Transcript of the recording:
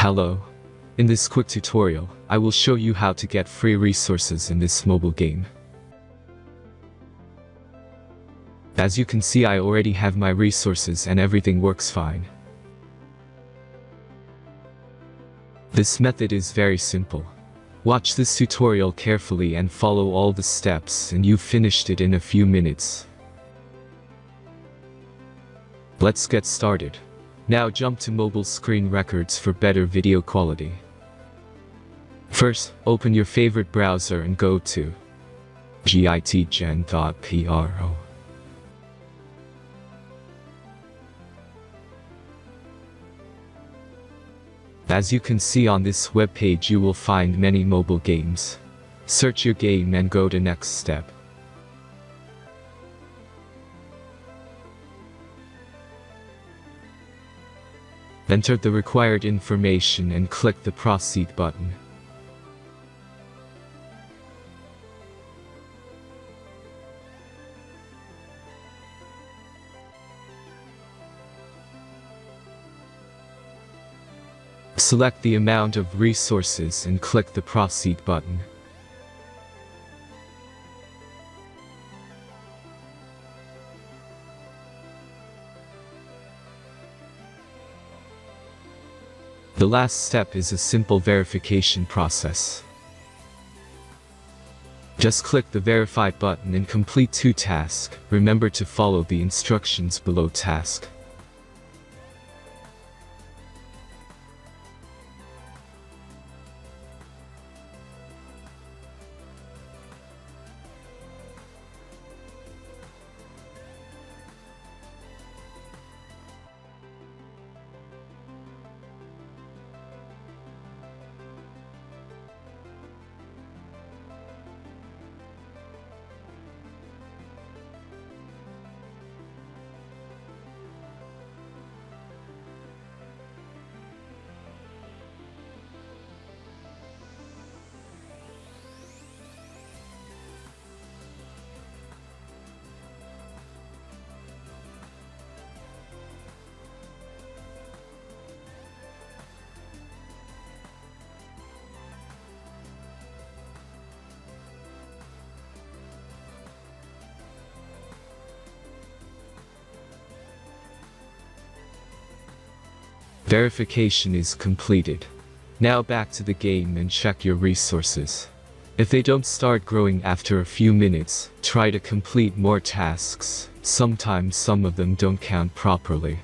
Hello. In this quick tutorial, I will show you how to get free resources in this mobile game. As you can see, I already have my resources and everything works fine. This method is very simple. Watch this tutorial carefully and follow all the steps and you've finished it in a few minutes. Let's get started. Now jump to mobile screen records for better video quality. First, open your favorite browser and go to gitgen.pro. As you can see on this web page, you will find many mobile games. Search your game and go to next step. Enter the required information and click the proceed button. Select the amount of resources and click the proceed button. The last step is a simple verification process. Just click the verify button and complete 2 tasks. Remember to follow the instructions below task. Verification is completed. Now back to the game and check your resources. If they don't start growing after a few minutes, try to complete more tasks. Sometimes some of them don't count properly.